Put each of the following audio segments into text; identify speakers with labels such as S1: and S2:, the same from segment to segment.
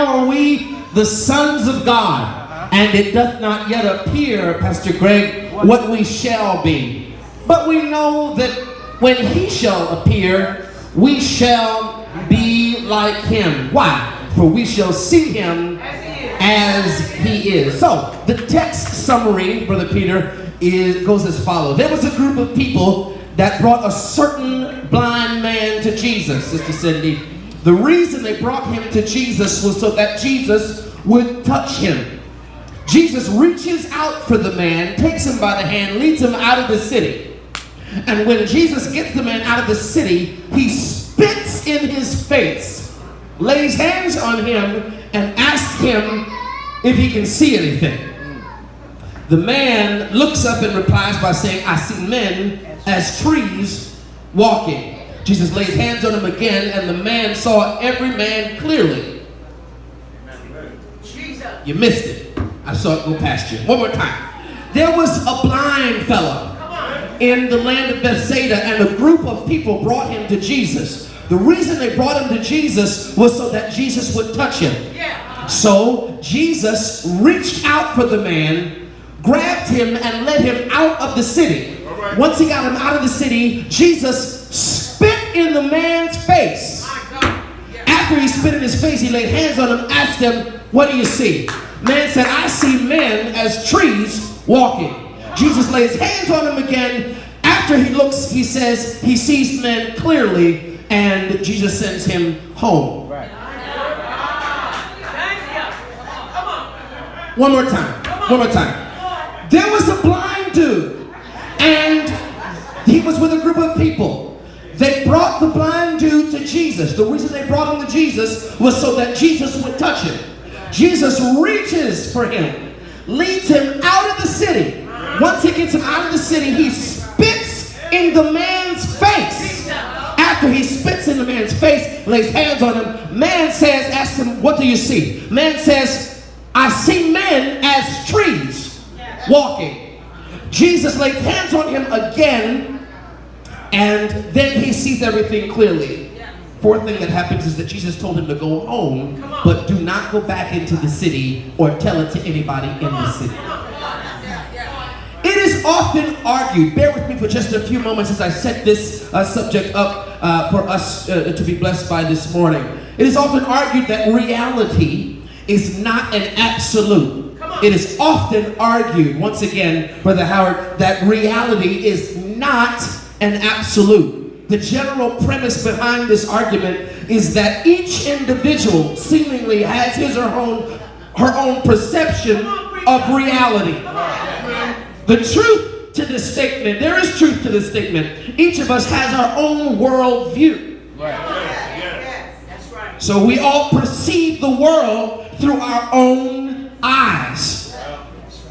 S1: now are we the sons of God, and it doth not yet appear, Pastor Greg, what we shall be. But we know that when he shall appear, we shall be like him. Why? For we shall see him as he is. So, the text summary, Brother Peter, goes as follows. There was a group of people that brought a certain blind man to Jesus, Sister Cindy. The reason they brought him to Jesus was so that Jesus would touch him. Jesus reaches out for the man, takes him by the hand, leads him out of the city. And when Jesus gets the man out of the city, he spits in his face, lays hands on him, and asks him if he can see anything. The man looks up and replies by saying, I see men as trees walking. Jesus lays hands on him again, and the man saw every man clearly. You missed it. I saw it go past you. One more time. There was a blind fella in the land of Bethsaida, and a group of people brought him to Jesus. The reason they brought him to Jesus was so that Jesus would touch him. So Jesus reached out for the man, grabbed him, and led him out of the city. Once he got him out of the city, Jesus spit in the man's face. After he spit in his face, he laid hands on him, asked him, what do you see? Man said, I see men as trees walking. Jesus lays hands on him again. After he looks, he says he sees men clearly, and Jesus sends him home. One more time. There was a blind dude, and he was with a group of people. They brought the blind dude to Jesus. The reason they brought him to Jesus was so that Jesus would touch him. Jesus reaches for him, leads him out of the city. Once he gets him out of the city, he spits in the man's face. After he spits in the man's face, lays hands on him, man says, ask him, what do you see? Man says, I see men as trees walking. Jesus lays hands on him again, and then he sees everything clearly. Fourth thing that happens is that Jesus told him to go home, but do not go back into the city or tell it to anybody in the city. It is often argued, bear with me for just a few moments as I set this subject up for us to be blessed by this morning. It is often argued that reality is not an absolute. It is often argued, once again, Brother Howard, that reality is not an absolute. The general premise behind this argument is that each individual seemingly has his or her own perception of reality. The truth to this statement, there is truth to this statement. Each of us has our own world view. So we all perceive the world through our own eyes.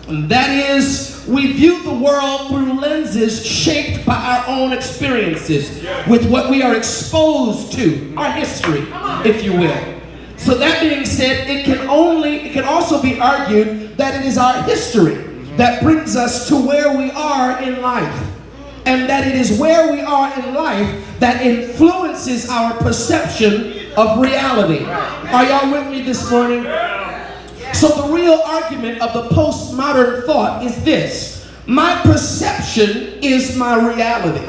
S1: And that is, we view the world through lenses shaped by our own experiences, with what we are exposed to, our history, if you will. So that being said, it can also be argued that it is our history that brings us to where we are in life, and that it is where we are in life that influences our perception of reality. Are y'all with me this morning? So the real argument of the postmodern thought is this: my perception is my reality.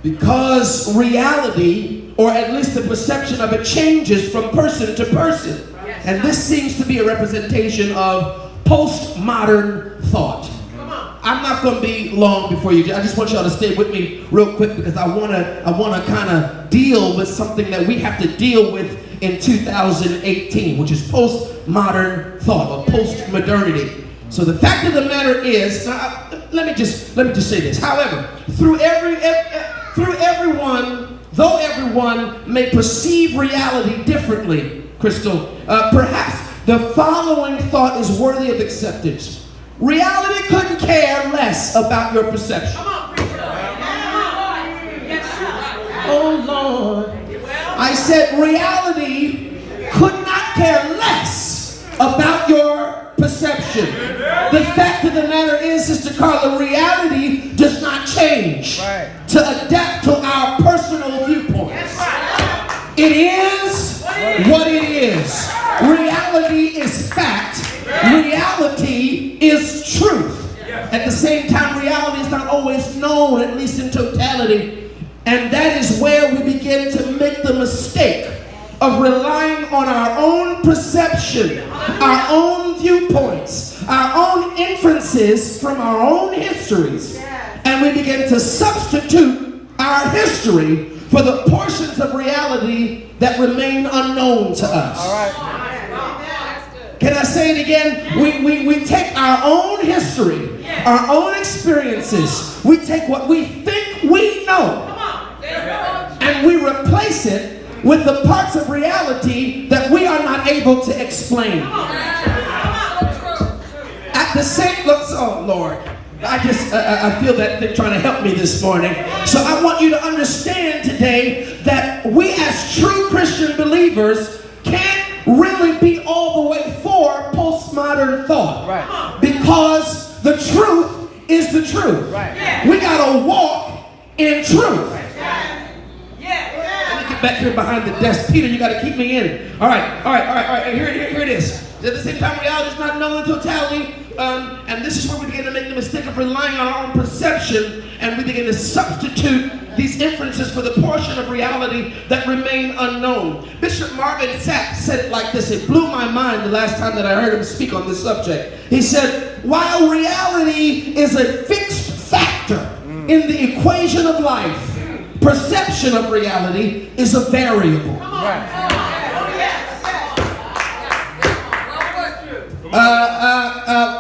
S1: Because reality, or at least the perception of it, changes from person to person. And this seems to be a representation of postmodern thought. I'm not going to be long before you. I just want y'all to stay with me real quick, because I want to kind of deal with something that we have to deal with in 2018, which is postmodern thought, or postmodernity. So the fact of the matter is, let me just say this. However, though everyone may perceive reality differently, Crystal, perhaps the following thought is worthy of acceptance. Reality couldn't care less about your perception. Oh Lord. I said reality could not care less about your perception. The fact of the matter is, Sister Carla, reality does not change to adapt to our personal viewpoints. It is what it reality is fact. Reality is truth. At the same time, reality is not always known, at least in totality. And that is where we begin to make the mistake of relying on our own perception, our own viewpoints, our own inferences from our own histories. And we begin to substitute our history for the portions of reality that remain unknown to us.
S2: All right.
S1: Can I say it again? We take our own history, our own experiences, we take what we think we know, and we replace it with the parts of reality that we are not able to explain. At the same, oh Lord, I feel that they're trying to help me this morning. So I want you to understand today that we as true Christian believers can't really be all the way for postmodern thought.
S2: Right.
S1: Because the truth is the truth.
S2: Right.
S1: We gotta walk in truth.
S2: Right.
S1: Let me get back here behind the desk. Peter, you gotta keep me in. All right. Here it is. At the same time, reality is not known in totality. And this is where we begin to make the mistake of relying on our own perception, and we begin to substitute these inferences for the portion of reality that remain unknown. Bishop Marvin Sapp said it like this. It blew my mind the last time that I heard him speak on this subject. He said, while reality is a fixed factor in the equation of life, perception of reality is a variable.
S2: Right.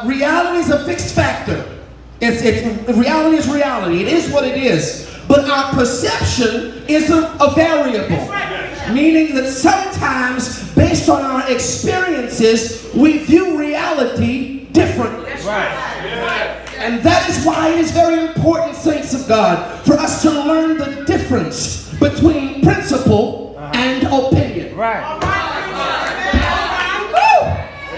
S1: Reality is a fixed factor. Reality is reality. It is what it is. But our perception is a variable. Meaning that sometimes, based on our experiences, we view reality differently.
S2: Right.
S1: And that is why it is very important, saints of God, for us to learn the difference between principle and opinion.
S2: Right.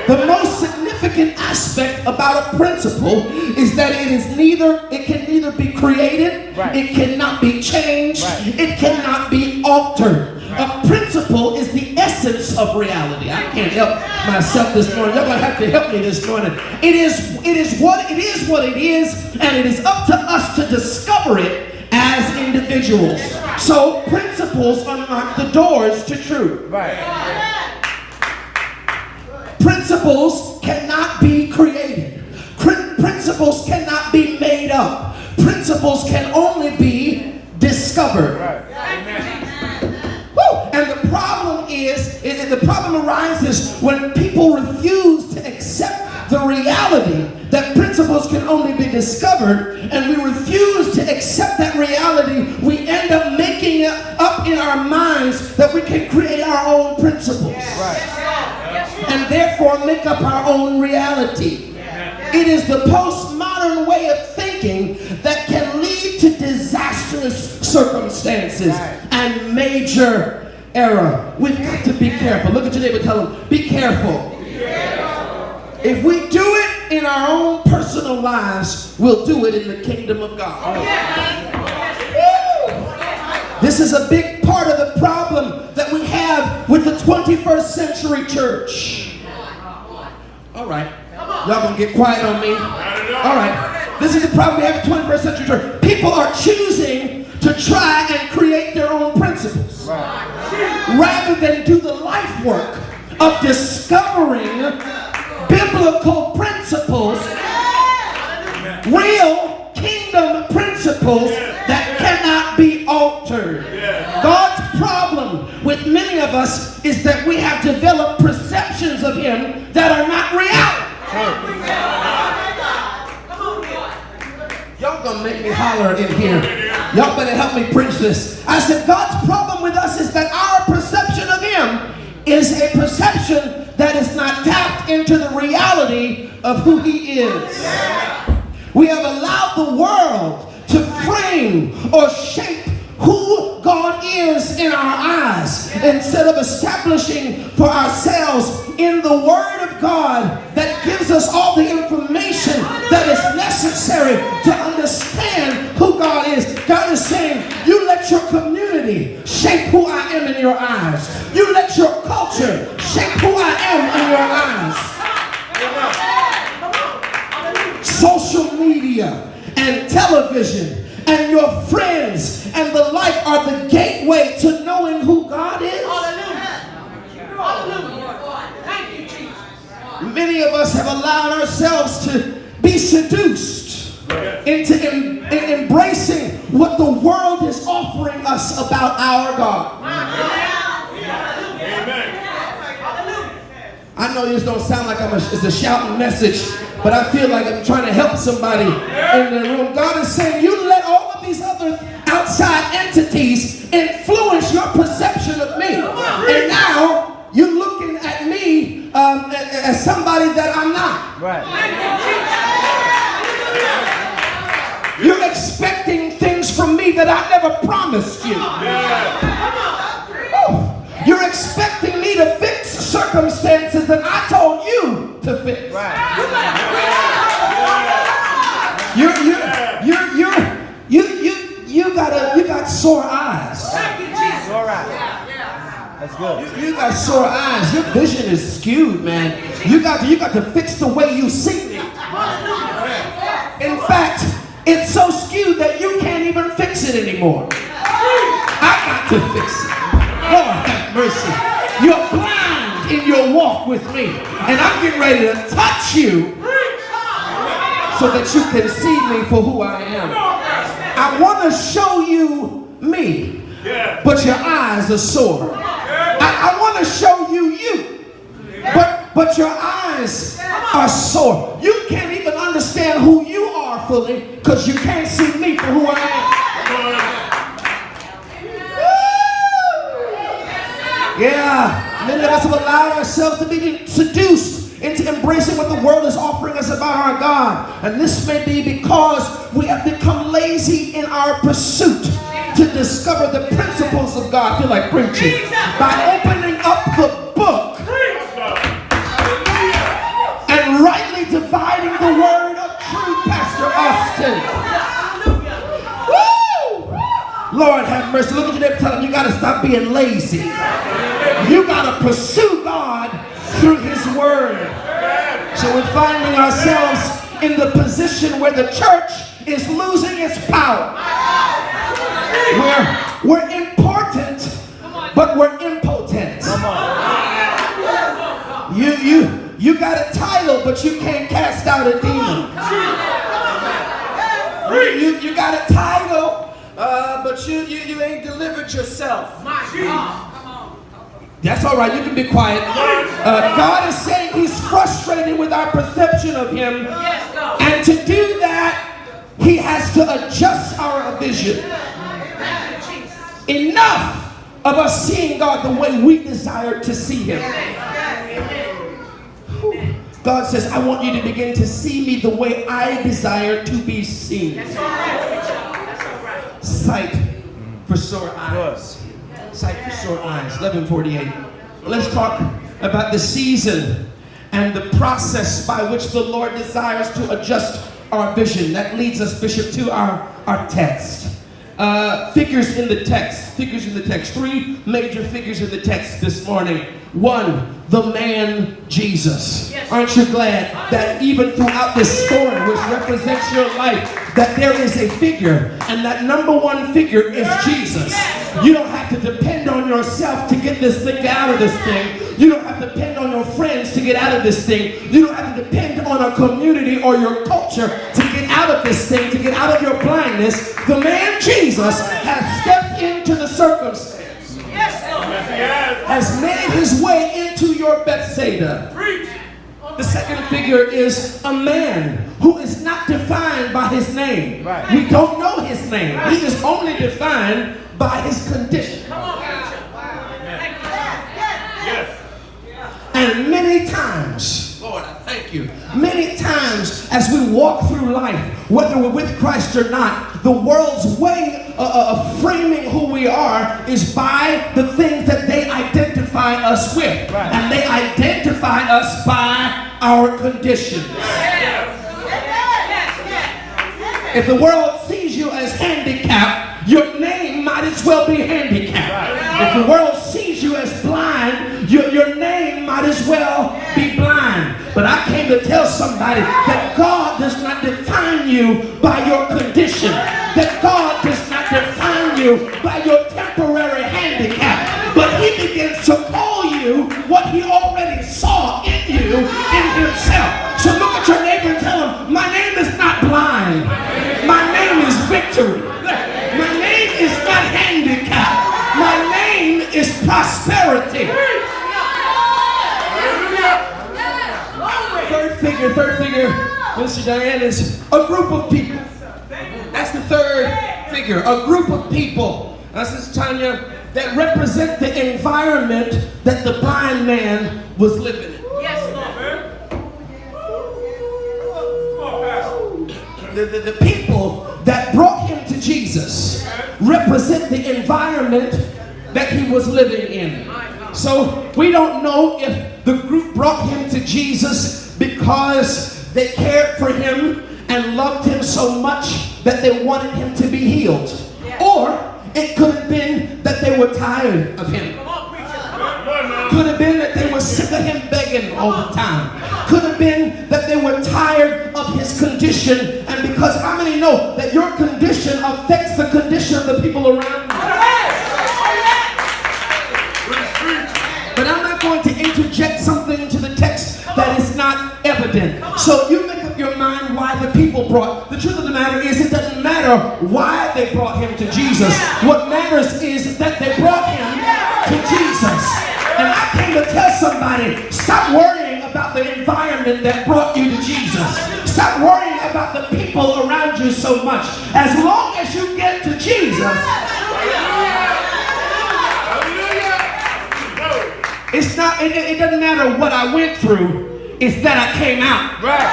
S1: The most significant aspect about a principle is that it can neither be created,
S2: right.
S1: It cannot be changed,
S2: right.
S1: It cannot be altered.
S2: Right.
S1: A principle is the essence of reality. I can't help myself this morning. You're gonna have to help me this morning. It is what it is, and it is up to us to discover it as individuals. So principles unlock the doors to truth.
S2: Right.
S1: Principles cannot be created. Principles cannot be made up. Principles can only be discovered.
S2: Right.
S1: Woo! And the problem arises when people refuse to accept the reality that principles can only be discovered, and we refuse to accept that reality. We end up making it up in our minds that we can create our own principles.
S2: Right.
S1: And therefore make up our own reality. It is the postmodern way of thinking that can lead to disastrous circumstances and major error. We've got to be careful. Look at your neighbor, tell them, be careful. If we do it in our own personal lives, we'll do it in the kingdom of God. This is a big part of the problem that we have with the 21st century church. All right. Y'all gonna get quiet on me? All right. This is the problem we have with the 21st century church. People are choosing to try and create their own principles rather than do the life work of discovering biblical principles, real kingdom principles that cannot be altered. God's problem with many of us is that we have developed perceptions of Him that are not reality. Y'all gonna make me holler in here. Y'all better help me preach this. I said God's problem with us is that our perception of Him is a perception that is not tapped into the reality of who He is. We have allowed the world to frame or shape who God is in our eyes instead of establishing for ourselves in the Word of God that gives us all the information that is necessary to understand who God is. God is saying, you let your community shape who I am in your eyes. You let your culture shape who I am in your media and television and your friends and the like are the gateway to knowing who God is.
S2: Thank you, Jesus.
S1: Many of us have allowed ourselves to be seduced into embracing what the world is offering us about our God. I know this don't sound like it's a shouting message, but I feel like I'm trying to help somebody in the room. God is saying, you let all of these other outside entities influence your perception of me. And now you're looking at me as somebody that I'm not.
S3: Right.
S1: You're expecting things from me that I never promised you. You're expecting me to fix circumstances that I told you to fix.
S3: Right.
S1: You got sore eyes.
S3: Sore eyes. That's good.
S1: You got sore eyes. Your vision is skewed, man. You got to fix the way you see me. In fact, it's so skewed that you can't even fix it anymore. I got to fix it. Lord have mercy. You're blind in your walk with me, and I'm getting ready to touch you so that you can see me for who I am. I want to show you me, but your eyes are sore. I want to show you you, but your eyes are sore. You can't even understand who you are fully because you can't see me for who I am. Yeah, many of us have allowed ourselves to be seduced into embracing what the world is offering us about our God. And this may be because we have become lazy in our pursuit to discover the principles of God. I feel like preaching. By opening up the book and rightly dividing the word of truth, Pastor Austin. Woo! Lord have mercy. Look at you there, tell him you got to stop being lazy. You got to pursue God through His Word. So we're finding ourselves in the position where the church is losing its power. We're important, but we're impotent. You got a title, but you can't cast out a demon. You got a title, but you ain't delivered yourself. That's all right. You can be quiet. God is saying He's frustrated with our perception of Him. And to do that, He has to adjust our vision. Enough of us seeing God the way we desire to see Him. God says, I want you to begin to see me the way I desire to be seen. Sight for sore eyes. Sight for sore eyes. 11:48. Let's talk about the season and the process by which the Lord desires to adjust our vision. That leads us, Bishop, to our text. Figures in the text. Figures in the text. Three major figures in the text this morning. One, the man Jesus. Yes. Aren't you glad that even throughout this story, which represents your life, that there is a figure, and that number one figure is Jesus. You don't have to depend on yourself to get this thing out of this thing. You don't have to depend on your friends to get out of this thing. You don't have to depend on a community or your culture to get out of this thing, to get out of your blindness. The man Jesus has stepped into the circumstance. Has made his way into your Bethsaida. The second figure is a man who is not defined by his name. Right. We don't know his name. He is only defined by his condition. And many times, Lord, I thank you. Many times as we walk through life, whether we're with Christ or not, the world's way of framing who we are is by the things that they identify us with. Right. And they identify us by our conditions. If the world sees you as handicapped, your name might as well be handicapped. Right. If the world sees you as blind, your name might as well be blind. But I came to tell somebody that God God does not define you by your condition. That God does not define you by your temporary handicap. But he begins to call you what he already saw in you, in himself. So look at your neighbor and tell him, my name is not blind. My name is victory. My name is not handicap. My name is prosperity. Third figure, Mr. Diane, is a group of people. That's the third figure, a group of people. That's Sister Tanya, that represent the environment that the blind man was living in.
S2: Yes, Lord.
S1: The people that brought him to Jesus represent the environment that he was living in. So we don't know if the group brought him to Jesus because they cared for him and loved him so much that they wanted him to be healed. Or it could have been that they were tired of him. Could have been that they were sick of him begging all the time. Could have been that they were tired of his condition. And because how many know that your condition affects the condition of the people around you? But I'm not going to interject something into the text that is not evident. So you make up your mind why the people brought. The truth of the matter is it doesn't matter why they brought him to Jesus. What matters is that they brought him to Jesus. And I came to tell somebody, stop worrying about the environment that brought you to Jesus. Stop worrying about the people around you so much. As long as you get to Jesus, it's not, it doesn't matter what I went through, it's that I came out. Right.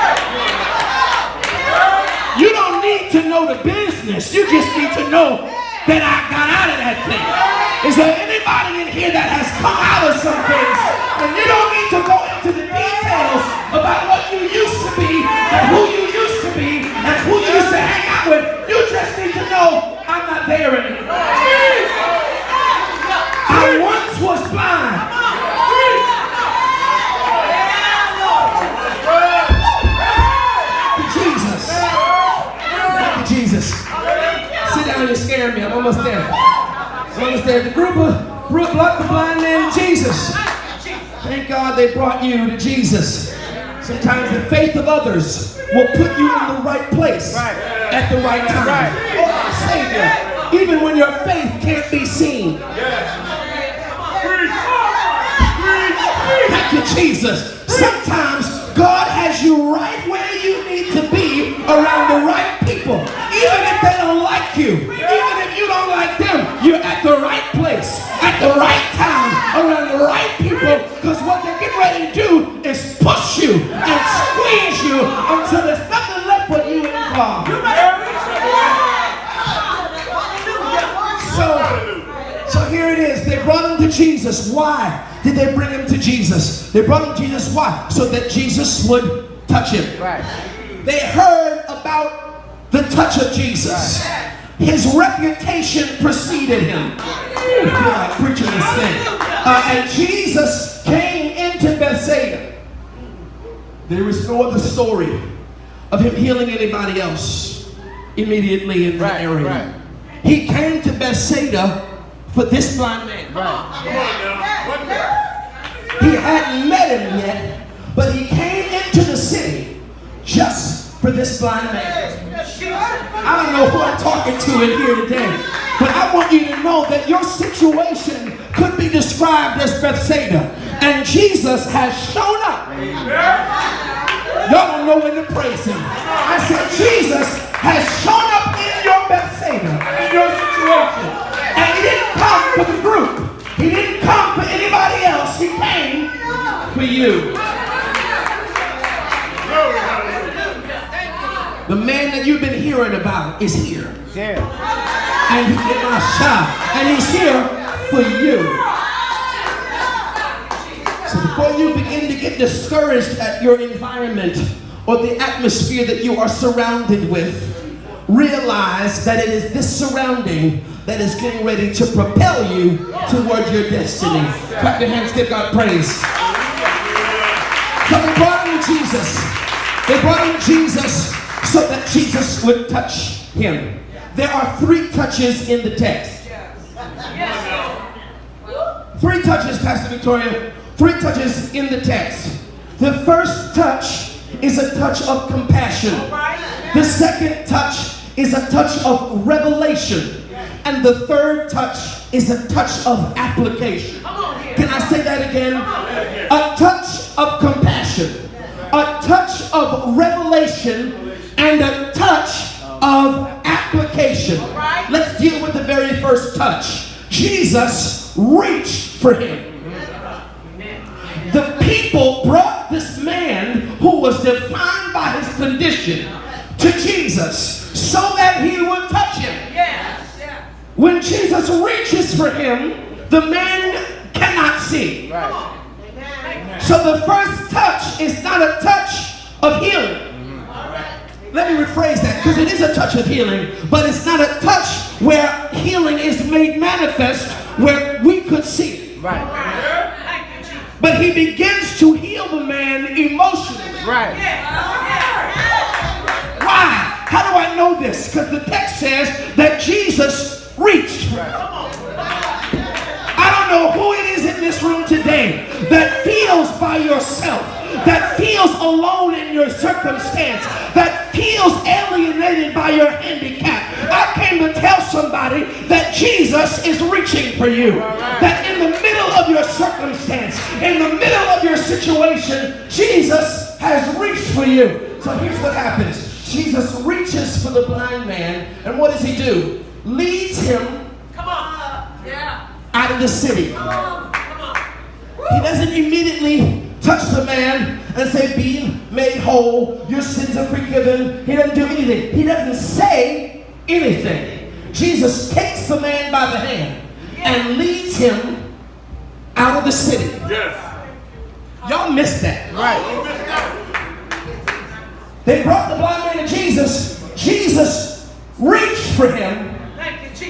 S1: You don't need to know the business, you just need to know that I got out of that thing. Is there anybody in here that has come out of some things? And you don't need to go into the details about what you used to be, and who you used to be, and who you used to hang out with. You just need to know I'm not there anymore. I once was blind. Jesus. Sit down, you're scaring me. I'm almost there. I'm almost there. The group brought the blind man to Jesus. Thank God they brought you to Jesus. Sometimes the faith of others will put you in the right place at the right time. Oh, Savior, even when your faith can't be seen. Thank you, Jesus. Sometimes God has you right where you need to be around the right people. Even if they don't like you, even if you don't like them, you're at the right place, at the right time, around the right people, because what they're getting ready to do is push you and squeeze you until there's nothing left but you and God. So here it is. They brought him to Jesus. Why did they bring him to Jesus? They brought him to Jesus. Why? So that Jesus would touch him. Right. They heard about the touch of Jesus. Right. His reputation preceded him. I feel like preaching this thing. And Jesus came into Bethsaida. There is no other story of him healing anybody else immediately in the area. Right. He came to Bethsaida for this blind man. Right. He hadn't met him yet, but he came into the city just for this blind man. I don't know who I'm talking to in here today, but I want you to know that your situation could be described as Bethsaida, and Jesus has shown up. Y'all don't know when to praise him. I said Jesus has shown up in your Bethsaida, in your situation. And he didn't come for the group. He didn't come for anybody else. He came for you. The man that you've been hearing about is here. And he did my shot. And he's here for you. So before you begin to get discouraged at your environment or the atmosphere that you are surrounded with, realize that it is this surrounding that is getting ready to propel you toward your destiny. Clap your hands, give God praise. So they brought him to Jesus. They brought him to Jesus so that Jesus would touch him. There are 3 touches in the text. 3 touches, Pastor Victoria. 3 touches in the text. The first touch is a touch of compassion. The second touch is a touch of revelation. And the third touch is a touch of application. Can I say that again? A touch of compassion, a touch of revelation, and a touch of application. Let's deal with the very first touch. Jesus reached for him. The people brought this man who was defined by his condition to Jesus so that he would touch him. When Jesus reaches for him, the man cannot see. So the first touch is not a touch of healing. Let me rephrase that, because it is a touch of healing, but it's not a touch where healing is made manifest where we could see it. But he begins to heal the man emotionally. Why? How do I know this? Because the text says that Jesus reached. I don't know who it is in this room today that feels by yourself, that feels alone in your circumstance, that feels alienated by your handicap. I came to tell somebody that Jesus is reaching for you. That in the middle of your circumstance, in the middle of your situation, Jesus has reached for you. So here's what happens. Jesus reaches for the blind man, and what does he do? Leads him out of the city. He doesn't immediately touch the man and say, be made whole, your sins are forgiven. He doesn't do anything. He doesn't say anything. Jesus takes the man by the hand and leads him out of the city. Y'all missed that. They brought the blind man to Jesus. Jesus reached for him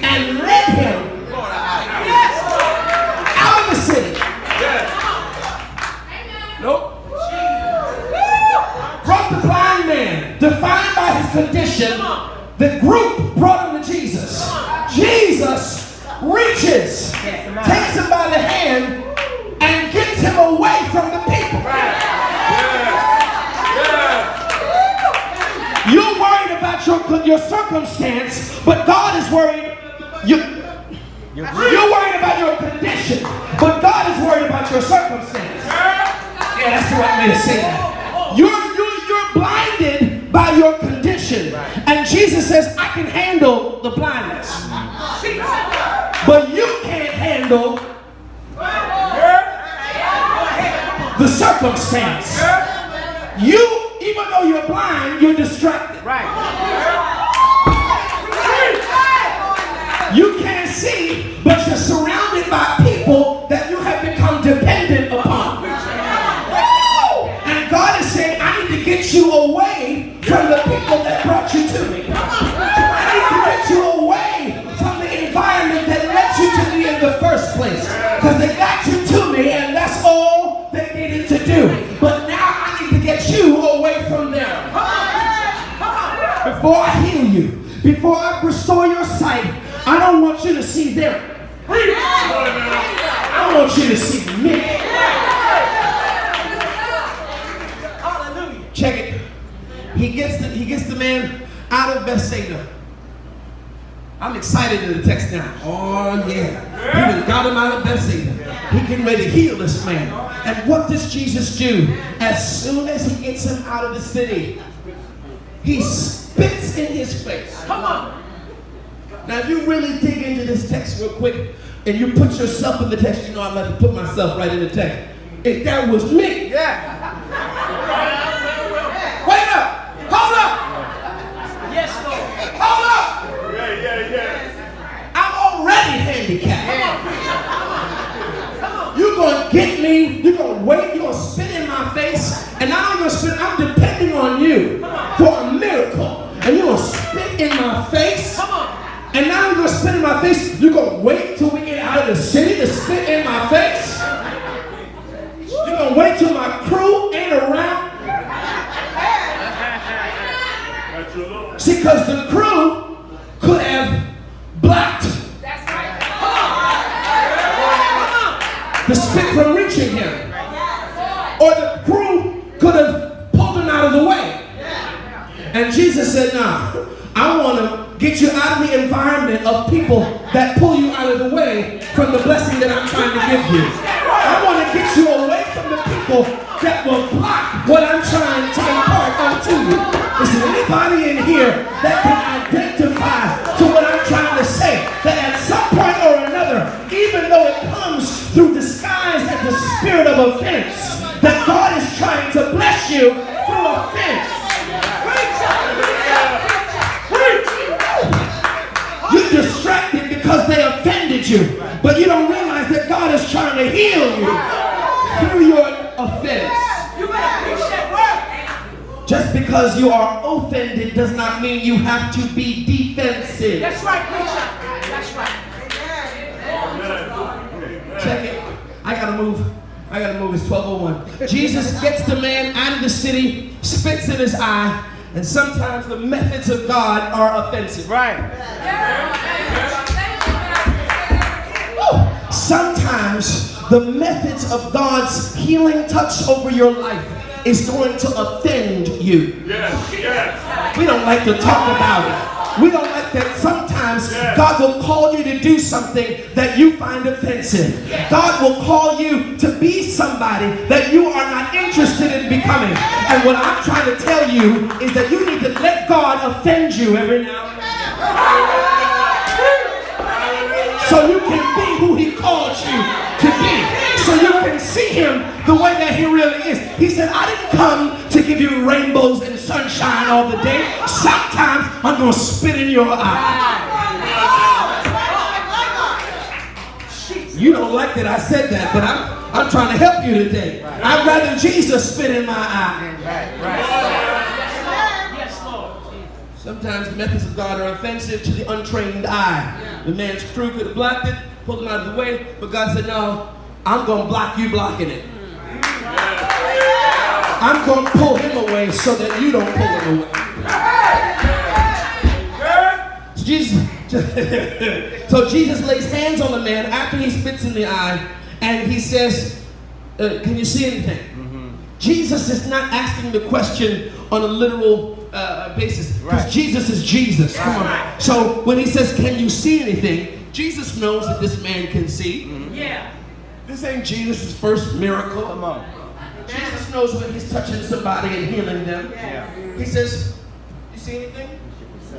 S1: and led him out of the city. Brought the blind man, defined by his condition. The group brought him to Jesus. Jesus reaches, takes him by the hand, and gets him away from the people. You're worried about your circumstance, but God is worried. You're worried about your condition, but God is worried about your circumstance. Yeah, that's the right way to say that. You're blinded by your condition, and Jesus says, I can handle the blindness, but you can't handle the circumstance. Even though you're blind, you're distracted. You can't see, but you're surrounded by people that you have become dependent upon. And God is saying, I need to get you away from the people that brought you to me. I need to get you away from the environment that led you to me in the first place. Because they got you to me, and that's all they needed to do. But now I need to get you away from them. Before I heal you, before I restore your sight, I don't want you to see them. I want you to see me. Check it. He gets the man out of Bethsaida. I'm excited in the text now. Oh yeah. He even got him out of Bethsaida. He getting ready to heal this man. And what does Jesus do? As soon as he gets him out of the city, he spits in his face. Come on. Now, if you really dig into this text real quick, and you put yourself in the text, you know I like to put myself right in the text. If that was me, wait up, hold up, hold up. I'm already handicapped. You're gonna get me. You're gonna wait. You're gonna spit in my face, and now I'm gonna spit. I'm depending on you for a miracle, and you're gonna spit in my face. And now you're going to spit in my face. You're going to wait till we get out of the city to spit in my face? You're going to wait till my crew ain't around? See, because the crew could have blocked the spit from reaching him. Or the crew could have pulled him out of the way. And Jesus said, nah, I want to get you out of the environment of people that pull you out of the way from the blessing that I'm trying to give you. I want to get you away from the people that will block what I'm trying to impart onto you. Is there anybody in here that can identify to what I'm trying to say? That at some point or another, even though it comes through disguise as the spirit of offense, that God is trying to bless you through offense. You're distracted because they offended you, but you don't realize that God is trying to heal you through your offense. Just because you are offended does not mean you have to be defensive.
S2: That's right, preacher. That's right.
S1: Check it. I gotta move. It's 12:01. Jesus gets the man out of the city, spits in his eye, and sometimes the methods of God are offensive.
S3: Right.
S1: Sometimes the methods of God's healing touch over your life is going to offend you. We don't like to talk about it. We don't like that sometimes God will call you to do something that you find offensive. God will call you to be somebody that you are not interested in becoming. And what I'm trying to tell you is that you need to let God offend you every now and then. So you can be who he called you to be. So you can see him the way that he really is. He said, I didn't come to give you rainbows and sunshine all the day. Sometimes I'm going to spit in your eye. You don't like that I said that, but I'm trying to help you today. I'd rather Jesus spit in my eye. Sometimes the methods of God are offensive to the untrained eye. The man's crew could have blocked it, pulled him out of the way, but God said, no, I'm going to block you blocking it. I'm going to pull him away so that you don't pull him away. So Jesus lays hands on the man after he spits in the eye, and he says, can you see anything? Jesus is not asking the question on a literal basis, because Jesus is Jesus. Come on. So when he says, can you see anything? Jesus knows that this man can see. This ain't Jesus' first miracle.
S3: Come on.
S1: Jesus knows when he's touching somebody and healing them. He says, you see anything?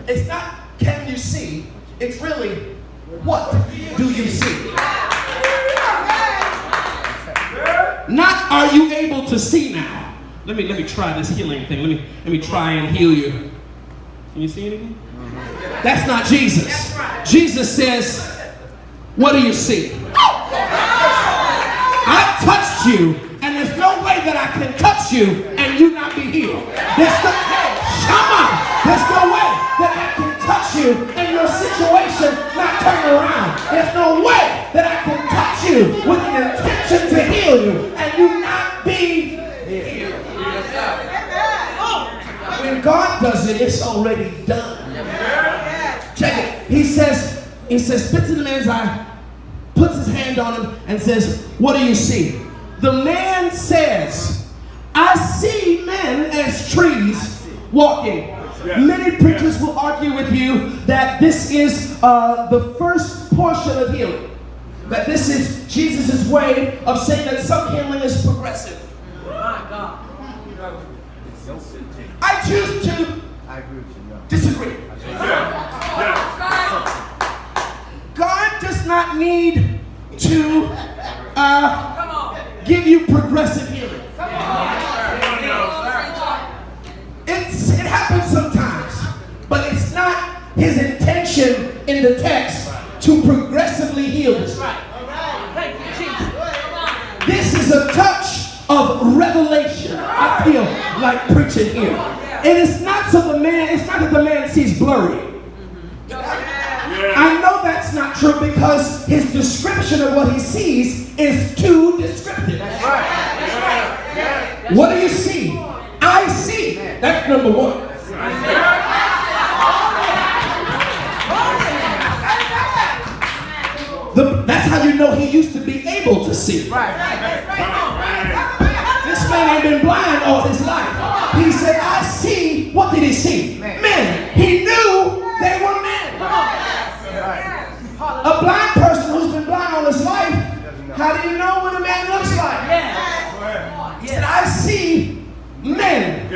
S1: It's not, can you see? It's really, what do you see? Not, are you able to see now? Let me try this healing thing. Let me try and heal you. Can you see anything? That's not Jesus. Jesus says, what do you see? I've touched you, and there's no way that I can touch you and you not be healed. There's no way that I can touch you and your situation not turn around. There's no way that I can touch you with the intention to heal you and you not be healed. When God does it, it's already done. Check it. He says, spits in the man's eye, puts his hand on him, and says, what do you see? The man says, I see men as trees walking. Many preachers will argue with you that this is the first portion of healing. That this is Jesus' way of saying that some healing is progressive.
S2: My God.
S1: I choose to disagree. God does not need to give you progressive healing. It happens sometimes, but it's not his intention in the text to progressively heal us. This is a touch of revelation. I feel like preaching here. And it's not that the man sees blurry. I know that's not true because his description of what he sees is too descriptive. What do you see? I see. That's number one. see.
S3: Right.
S1: This man ain't been blind all his life. He said, I see. What did he see? Men. He knew they were men. A blind person who's been blind all his life, how do you know what a man looks like? He said, I see men.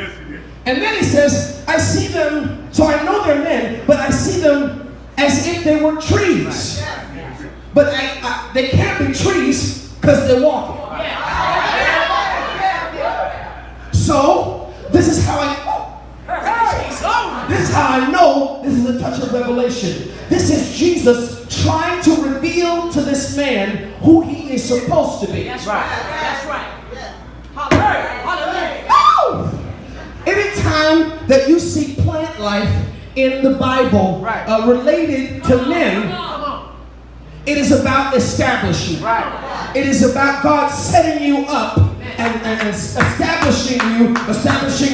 S1: And then he says, I see them, so I know they're men, but I see them as if they were trees. But they can't be trees because they're walking. So, this is how I know this is a touch of revelation. This is Jesus trying to reveal to this man who he is supposed to be.
S2: That's right. That's right. Hallelujah.
S1: Oh! Anytime that you see plant life in the Bible related to men, it is about establishing. It is about God setting you up and establishing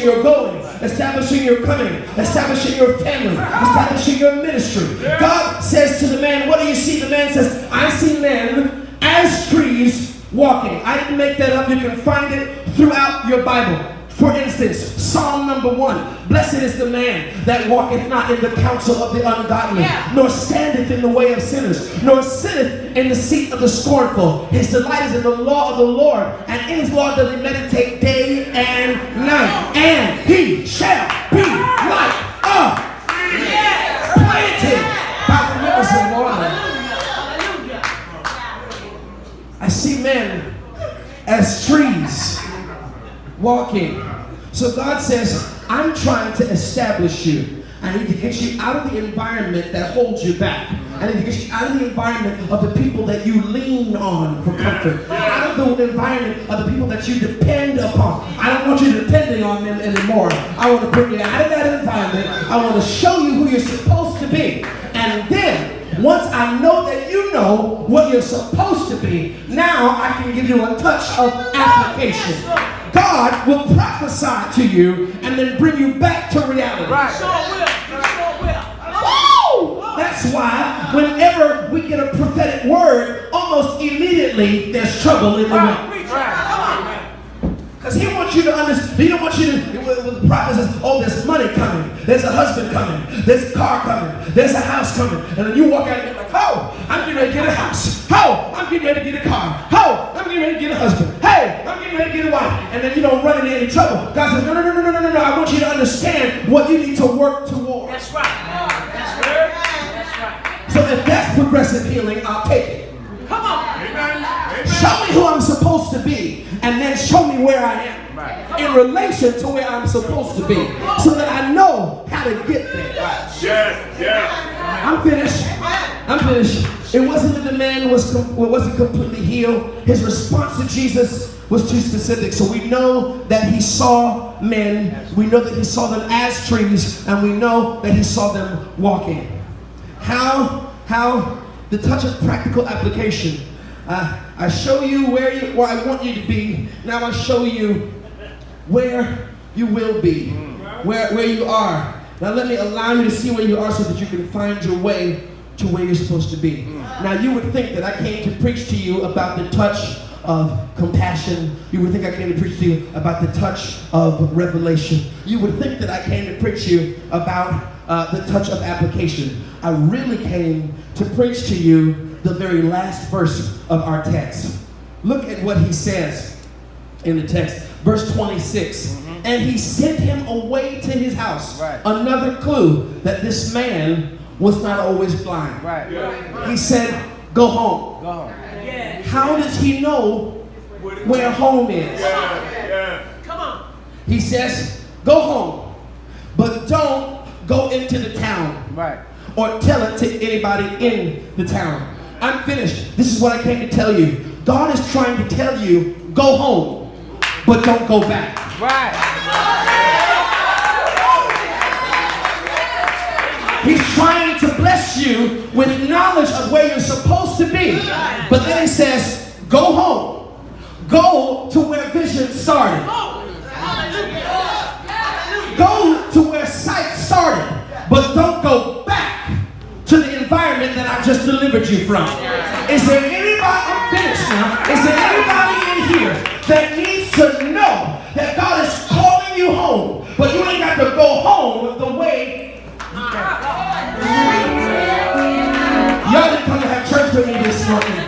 S1: your going, establishing your coming, establishing your family, establishing your ministry. God says to the man, what do you see? The man says, I see men as trees walking. I didn't make that up. You can find it throughout your Bible. For instance, Psalm number 1, blessed is the man that walketh not in the counsel of the ungodly, nor standeth in the way of sinners, nor sitteth in the seat of the scornful. His delight is in the law of the Lord, and in his law does he meditate day and night. And he shall be like a planted by the rivers of water. I see men as trees walking. So God says, I'm trying to establish you. I need to get you out of the environment that holds you back. I need to get you out of the environment of the people that you lean on for comfort. Out of the environment of the people that you depend upon. I don't want you depending on them anymore. I want to bring you out of that environment. I want to show you who you're supposed to be. And then, once I know that you know what you're supposed to be, now I can give you a touch of application. God will prophesy to you and then bring you back to reality. Woo! That's why whenever we get a prophetic word, almost immediately there's trouble in the way. Because he wants you to understand. He don't want you to, the prophet says, oh, there's money coming. There's a husband coming. There's a car coming. There's a house coming. And then you walk out and you're like, oh, I'm getting ready to get a house. Oh, I'm getting ready to get a car. Oh, I'm getting ready to get a husband. Hey, I'm getting ready to get a wife. And then you don't run into any trouble. God says, no. I want you to understand what you need to work toward.
S2: That's right. That's right. That's right.
S1: So if that's progressive healing, I'll take it.
S2: Come on.
S1: Show me who I'm supposed to be, and then show me where I am in relation to where I'm supposed to be, so that I know how to get there. I'm finished. It wasn't that the man wasn't completely healed. His response to Jesus was too specific. So we know that he saw men. We know that he saw them as trees, and we know that he saw them walking. How the touch of practical application. I show you where I want you to be. Now I show you where you will be, where you are. Now let me allow you to see where you are so that you can find your way to where you're supposed to be. Now you would think that I came to preach to you about the touch of compassion. You would think I came to preach to you about the touch of revelation. You would think that I came to preach to you about the touch of application. I really came to preach to you the very last verse of our text. Look at what he says in the text. Verse 26. And he sent him away to his house. Another clue that this man was not always blind. He said, go home. How does he know where home is?
S2: Come on.
S1: He says, go home, but don't go into the town or tell it to anybody in the town. I'm finished. This is what I came to tell you. God is trying to tell you, go home, but don't go back. He's trying to bless you with knowledge of where you're supposed to be. But then he says, go home. Go to where vision started. Go to where sight started. But don't go back to the environment that I just delivered you from. Is there anybody? I'm finished. now. Is there anybody in here that needs to know that God is calling you home, but you ain't got to go home the way y'all didn't come to have church with me this morning.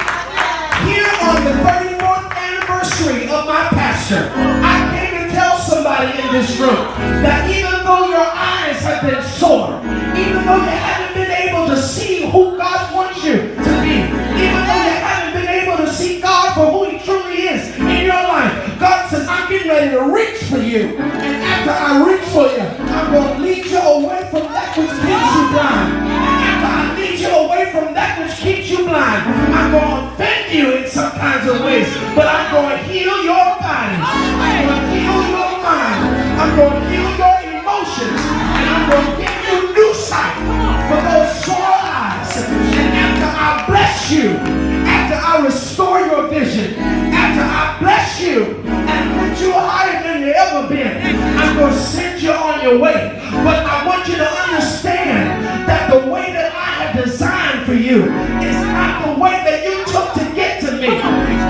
S1: Here on the 34th anniversary of my pastor, I came to tell somebody in this room that even though your eyes have been sore, even though you haven't been able to see who God wants you to be, even though you haven't been able to see God for who He truly is in your life, God says, I'm getting ready to reach for you. And after I reach for you, I'm going to lead you away from that which keeps you blind. And after I lead you away from that which keeps you blind, I'm going to offend you in some kinds of ways, but I'm going to heal your body. I'm going to heal your mind. I'm going to heal your emotions. And I'm going to give you new sight for those sore eyes. And after I bless you, after I restore your vision, after I bless you and put you higher than you ever been, I'm going to send you on your way. But I want you to understand that the way that I have designed for you is not the way that you took to get to me.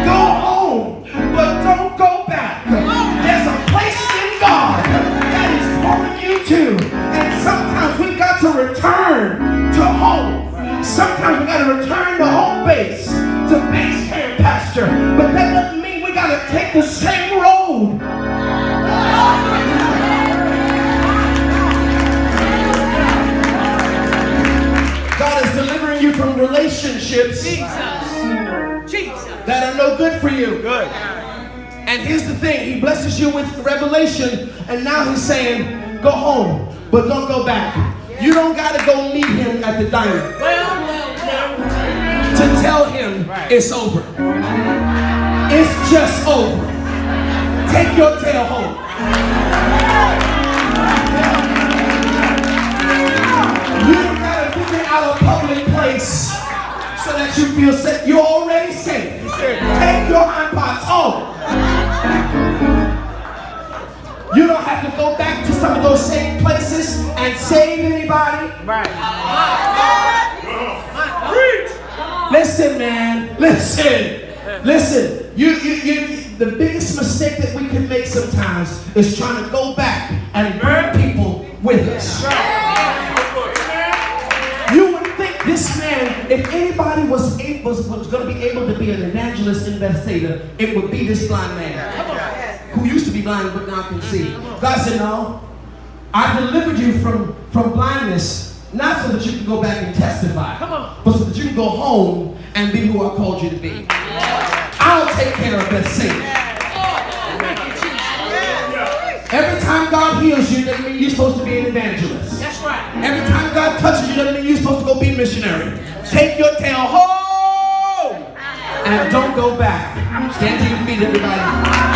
S1: Go home, but don't go back. There's a place in God that is calling you to. And sometimes we've got to return to home. Sometimes we got to return to home base, to base camp, Pastor. But that doesn't mean we got to take the same road. God is delivering you from relationships that are no good for you.
S3: Good.
S1: And here's the thing, He blesses you with revelation, and now He's saying, go home, but don't go back. You don't got to go meet Him at the diner to tell Him it's over. It's just over. Take your tail home. You don't got to figure out a public place so that you feel safe. You're already safe. Take your hind parts home. You don't have to go back to some of those same places and save anybody.
S3: Right.
S1: Listen, man. Listen. The biggest mistake that we can make sometimes is trying to go back and bring people with us. You would think this man, if anybody was going to be able to be an evangelist investigator, it would be this blind man who used to be blind but now can see. God said, no, I delivered you from blindness, not so that you can go back and testify, but so that you can go home and be who I called you to be. I'll take care of that sin. Every time God heals you, doesn't mean you're supposed to be an evangelist.
S2: That's right.
S1: Every time God touches you, doesn't mean you're supposed to go be a missionary. Take your tail home and don't go back. Stand to your feet, everybody.